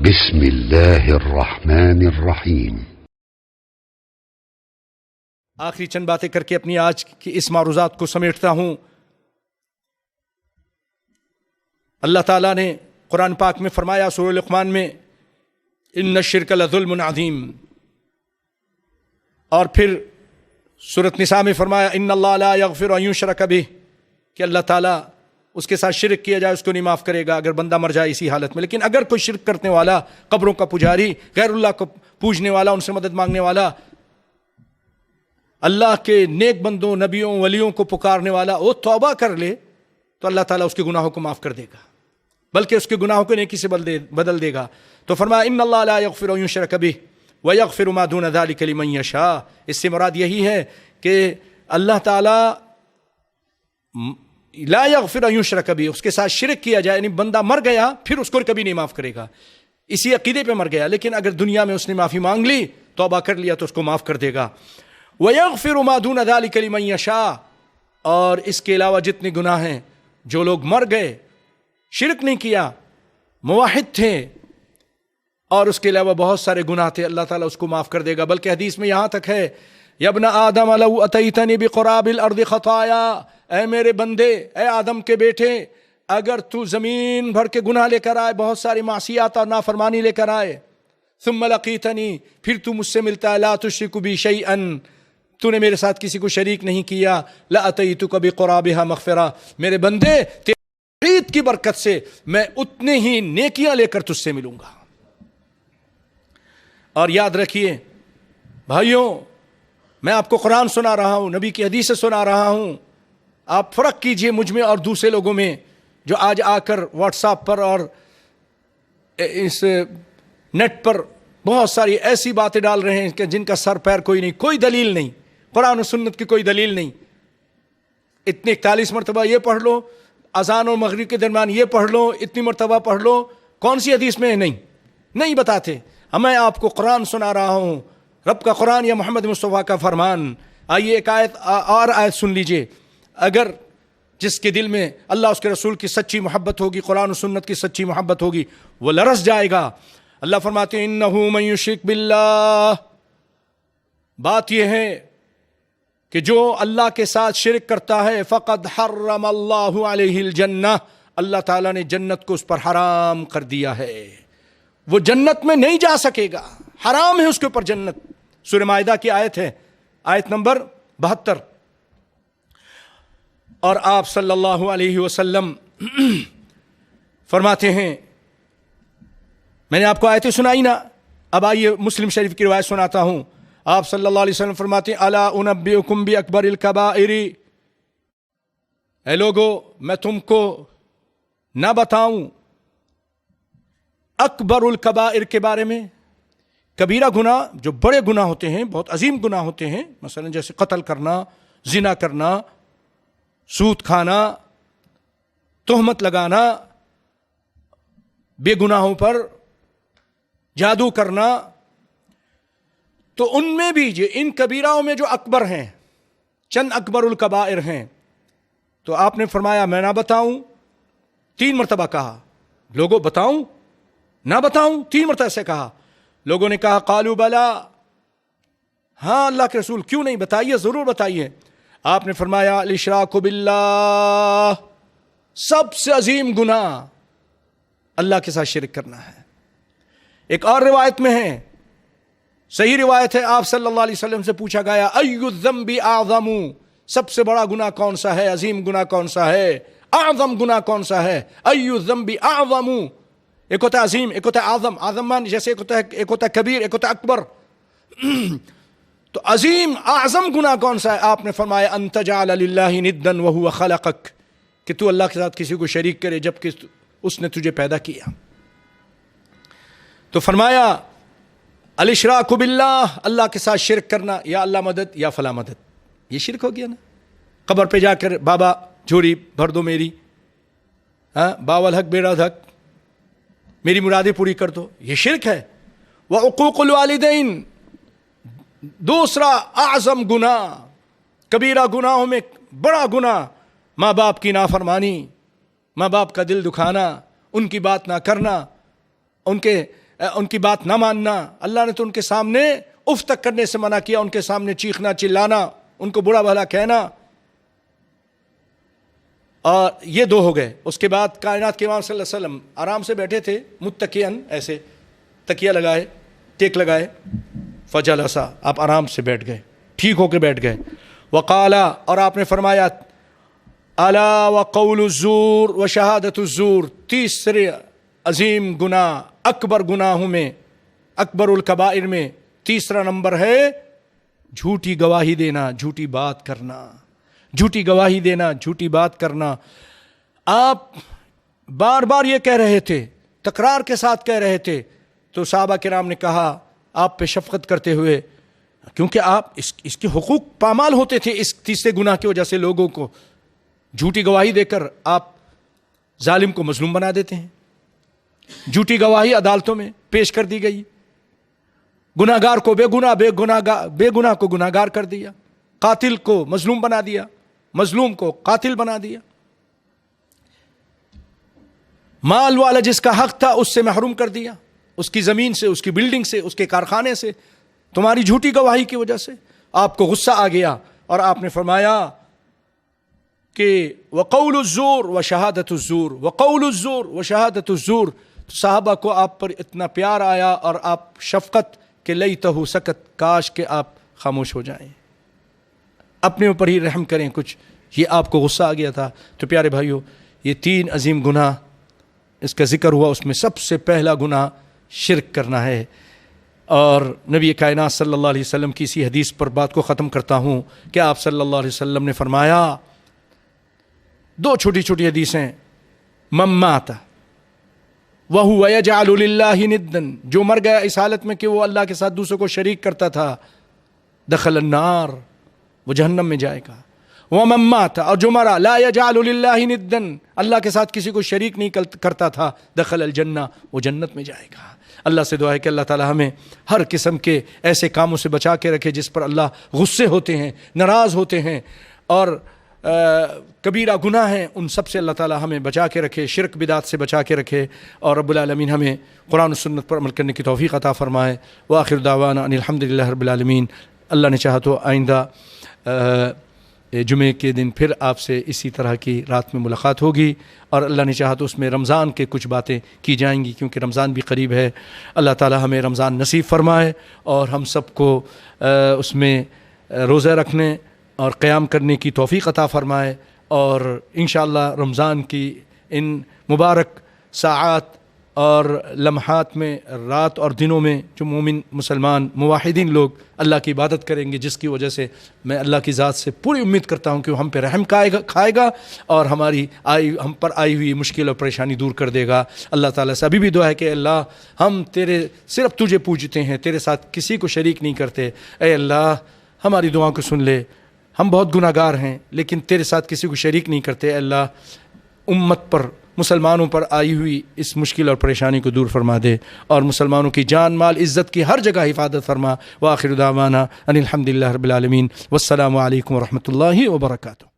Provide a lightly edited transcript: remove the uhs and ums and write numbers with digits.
بسم اللہ الرحمن الرحیم۔ آخری چند باتیں کر کے اپنی آج کی اس معروضات کو سمیٹتا ہوں۔ اللہ تعالیٰ نے قرآن پاک میں فرمایا سورہ لقمان میں ان الشرک لظلم عظیم، اور پھر سورۃ نساء میں فرمایا ان اللہ لا یغفر ان یشرک بہ، کہ اللہ تعالیٰ اس کے ساتھ شرک کیا جائے اس کو نہیں معاف کرے گا اگر بندہ مر جائے اسی حالت میں۔ لیکن اگر کوئی شرک کرنے والا، قبروں کا پجاری، غیر اللہ کو پوجنے والا، ان سے مدد مانگنے والا، اللہ کے نیک بندوں، نبیوں، ولیوں کو پکارنے والا، وہ توبہ کر لے تو اللہ تعالیٰ اس کے گناہوں کو معاف کر دے گا، بلکہ اس کے گناہوں کو نیکی سے بدل دے گا۔ تو فرمایا ان اللہ لا یغفر ان یشرک بہ ویغفر ما دون ذلک لمن یشاء۔ اس سے مراد یہی ہے کہ اللہ تعالیٰ لا یغفر ان یشرک بہ، اس کے ساتھ شرک کیا جائے، یعنی بندہ مر گیا پھر اس کو کبھی نہیں معاف کرے گا، اسی عقیدے پہ مر گیا، لیکن اگر دنیا میں اس نے معافی مانگ لی، توبہ کر لیا تو اس کو معاف کر دے گا۔ وَيَغْفِرُ مَا دُونَ ذَلِكَ لِمَن يَشَاءُ، اور اس کے علاوہ جتنے گناہ ہیں، جو لوگ مر گئے، شرک نہیں کیا، موحد تھے، اور اس کے علاوہ بہت سارے گناہ تھے، اللہ تعالیٰ اس کو معاف کر دے گا۔ بلکہ حدیث میں یہاں تک ہے یا ابن آدم لو اتیتنی بقراب الارض خطایا، اے میرے بندے، اے آدم کے بیٹے، اگر تو زمین بھر کے گناہ لے کر آئے، بہت ساری معصیات اور نافرمانی لے کر آئے، ثم لقیتنی، پھر تو مجھ سے ملتا ہے، لا تشرک بی شیئا، تو نے میرے ساتھ کسی کو شریک نہیں کیا، لاتیتک بقرابها مغفرہ، میرے بندے تیری توحید کی برکت سے میں اتنے ہی نیکیاں لے کر تجھ سے ملوں گا۔ اور یاد رکھیے بھائیوں، میں آپ کو قرآن سنا رہا ہوں، نبی کی حدیث سنا رہا ہوں، آپ فرق کیجئے مجھ میں اور دوسرے لوگوں میں جو آج آ کر واٹس ایپ پر اور اس نیٹ پر بہت ساری ایسی باتیں ڈال رہے ہیں کہ جن کا سر پیر کوئی نہیں، کوئی دلیل نہیں، قرآن و سنت کی کوئی دلیل نہیں۔ اتنے 41 مرتبہ یہ پڑھ لو، اذان و مغرب کے درمیان یہ پڑھ لو، اتنی مرتبہ پڑھ لو، کون سی حدیث میں نہیں بتاتے۔ میں آپ کو قرآن سنا رہا ہوں، رب کا قرآن یا محمد مصطفیٰ کا فرمان۔ آئیے ایک آیت سن لیجئے۔ اگر جس کے دل میں اللہ اس کے رسول کی سچی محبت ہوگی، قرآن و سنت کی سچی محبت ہوگی، وہ لرز جائے گا۔ اللہ فرماتے ہیں انہ من یشرک باللہ، بات یہ ہے کہ جو اللہ کے ساتھ شرک کرتا ہے، فقد حرم اللہ علیہ الجنہ، اللہ تعالیٰ نے جنت کو اس پر حرام کر دیا ہے، وہ جنت میں نہیں جا سکے گا، حرام ہے اس کے اوپر جنت۔ سورہ مائدہ کی آیت ہے، آیت نمبر 72۔ اور آپ صلی اللہ علیہ وسلم فرماتے ہیں، میں نے آپ کو آیتیں سنائی نا، اب آئیے مسلم شریف کی روایت سناتا ہوں۔ آپ صلی اللہ علیہ وسلم فرماتے ہیں الا انبئکم باکبر الکبائر، اے لوگو میں تم کو نہ بتاؤں اکبر الکبائر کے بارے میں، کبیرہ گناہ جو بڑے گناہ ہوتے ہیں، بہت عظیم گناہ ہوتے ہیں، مثلا جیسے قتل کرنا، زنا کرنا، سود کھانا، تہمت لگانا، بے گناہوں پر جادو کرنا، تو ان میں بھی ان کبیراؤں میں جو اکبر ہیں، چند اکبر الکبائر ہیں، تو آپ نے فرمایا میں نہ بتاؤں، 3 مرتبہ کہا، لوگوں بتاؤں نہ بتاؤں، 3 مرتبہ سے کہا۔ لوگوں نے کہا قالوا بلا، ہاں اللہ کے رسول کیوں نہیں، بتائیے، ضرور بتائیے۔ آپ نے فرمایا الاشراک باللہ، سب سے عظیم گناہ اللہ کے ساتھ شرک کرنا ہے۔ ایک اور روایت میں ہے، صحیح روایت ہے، آپ صلی اللہ علیہ وسلم سے پوچھا گیا ای الذنب اعظم، سب سے بڑا گناہ کون سا ہے، عظیم گناہ کون سا ہے، اعظم گناہ کون سا ہے؟ ای الذنب اعظم، ایک ہوتا ہے عظیم، ایک ہوتا ہے اعظم، اعظم مان جیسے ایک ہوتا ہے کبیر، ایک ہوتا ہے اکبر، تو عظیم اعظم گناہ کون سا ہے؟ آپ نے فرمایا ان تجعل للہ ندا وہو خلقک، کہ تو اللہ کے ساتھ کسی کو شریک کرے جبکہ اس نے تجھے پیدا کیا۔ تو فرمایا الاشراک باللہ، اللہ کے ساتھ شرک کرنا، یا اللہ مدد یا فلاں مدد، یہ شرک ہو گیا نا۔ قبر پہ جا کر بابا جھولی بھر دو میری، باول حق بیڑا حق، میری مرادیں پوری کر دو، یہ شرک ہے۔ وعقوق الوالدین، دوسرا اعظم گناہ، کبیرہ گناہوں میں بڑا گناہ، ماں باپ کی نافرمانی، ماں باپ کا دل دکھانا، ان کی بات نہ کرنا، ان کے ان کی بات نہ ماننا. اللہ نے تو ان کے سامنے اف تک کرنے سے منع کیا, ان کے سامنے چیخنا چلانا, ان کو برا بھلا کہنا. اور یہ دو ہو گئے. اس کے بعد کائنات کے امام صلی اللہ علیہ وسلم آرام سے بیٹھے تھے, متکئن, ایسے تکیہ لگائے, ٹیک لگائے. فجلسا, آپ آرام سے بیٹھ گئے, ٹھیک ہو کے بیٹھ گئے. وقالا, اور آپ نے فرمایا, الا وقول الزور وشہادت الزور, تیسرے عظیم گناہ, اکبر گناہوں میں, اکبر الکبائر میں تیسرا نمبر ہے جھوٹی گواہی دینا, جھوٹی بات کرنا, جھوٹی گواہی دینا, جھوٹی بات کرنا. آپ بار بار یہ کہہ رہے تھے, تکرار کے ساتھ کہہ رہے تھے, تو صحابہ کرام نے کہا آپ پہ شفقت کرتے ہوئے, کیونکہ آپ اس کے حقوق پامال ہوتے تھے اس تیسرے گناہ کی وجہ سے, لوگوں کو جھوٹی گواہی دے کر آپ ظالم کو مظلوم بنا دیتے ہیں. جھوٹی گواہی عدالتوں میں پیش کر دی گئی, گناہ گار کو بے گناہ کو گناہ گار کر دیا, قاتل کو مظلوم بنا دیا, مظلوم کو قاتل بنا دیا. مال والا جس کا حق تھا اس سے محروم کر دیا, اس کی زمین سے, اس کی بلڈنگ سے, اس کے کارخانے سے, تمہاری جھوٹی گواہی کی وجہ سے. آپ کو غصہ آ گیا اور آپ نے فرمایا کہ وقول الزور وشہادت الزور, وقول الزور وشہادت الزور. تو صحابہ کو آپ پر اتنا پیار آیا اور آپ شفقت کہ لیتہ سکت, کاش کہ آپ خاموش ہو جائیں, اپنے اوپر ہی رحم کریں کچھ. یہ آپ کو غصہ آ گیا تھا. تو پیارے بھائیو, یہ تین عظیم گناہ اس کا ذکر ہوا, اس میں سب سے پہلا گناہ شرک کرنا ہے. اور نبی کائنات صلی اللہ علیہ وسلم کی اسی حدیث پر بات کو ختم کرتا ہوں کہ آپ صلی اللہ علیہ وسلم نے فرمایا, دو چھوٹی چھوٹی حدیثیں, من مات وہو یجعل للہ ندا, جو مر گیا اس حالت میں کہ وہ اللہ کے ساتھ دوسروں کو شریک کرتا تھا, دخل النار, وہ جہنم میں جائے گا. ومن مات, اور جو مرا, لا یجعل للہ ندا, اللہ کے ساتھ کسی کو شریک نہیں کرتا تھا, دخل الجنہ, وہ جنت میں جائے گا. اللہ سے دعا ہے کہ اللہ تعالی ہمیں ہر قسم کے ایسے کاموں سے بچا کے رکھے جس پر اللہ غصے ہوتے ہیں, ناراض ہوتے ہیں, اور کبیرہ گناہ ہیں ان سب سے اللہ تعالی ہمیں بچا کے رکھے, شرک بدعت سے بچا کے رکھے, اور رب العالمین ہمیں قرآن و سنت پر عمل کرنے کی توفیق عطا فرمائے. وآخر دعوانا ان الحمدللہ رب العالمین. اللہ نے چاہا تو آئندہ جمعے کے دن پھر آپ سے اسی طرح کی رات میں ملاقات ہوگی, اور اللہ نے چاہا تو اس میں رمضان کے کچھ باتیں کی جائیں گی, کیونکہ رمضان بھی قریب ہے. اللہ تعالی ہمیں رمضان نصیب فرمائے اور ہم سب کو اس میں روزہ رکھنے اور قیام کرنے کی توفیق عطا فرمائے. اور انشاءاللہ رمضان کی ان مبارک ساعات اور لمحات میں, رات اور دنوں میں, جو مومن مسلمان موحدین لوگ اللہ کی عبادت کریں گے, جس کی وجہ سے میں اللہ کی ذات سے پوری امید کرتا ہوں کہ وہ ہم پہ رحم کھائے گا اور ہم پر آئی ہوئی مشکل اور پریشانی دور کر دے گا. اللہ تعالیٰ سے ابھی بھی دعا ہے کہ اللہ ہم صرف تجھے پوجتے ہیں, تیرے ساتھ کسی کو شریک نہیں کرتے. اے اللہ ہماری دعاؤں کو سن لے, ہم بہت گناہ گار ہیں لیکن تیرے ساتھ کسی کو شریک نہیں کرتے. اے اللہ امت پر, مسلمانوں پر آئی ہوئی اس مشکل اور پریشانی کو دور فرما دے, اور مسلمانوں کی جان مال عزت کی ہر جگہ حفاظت فرما. وآخر دعوانا ان الحمدللہ رب العالمین. والسلام علیکم ورحمۃ اللہ وبرکاتہ.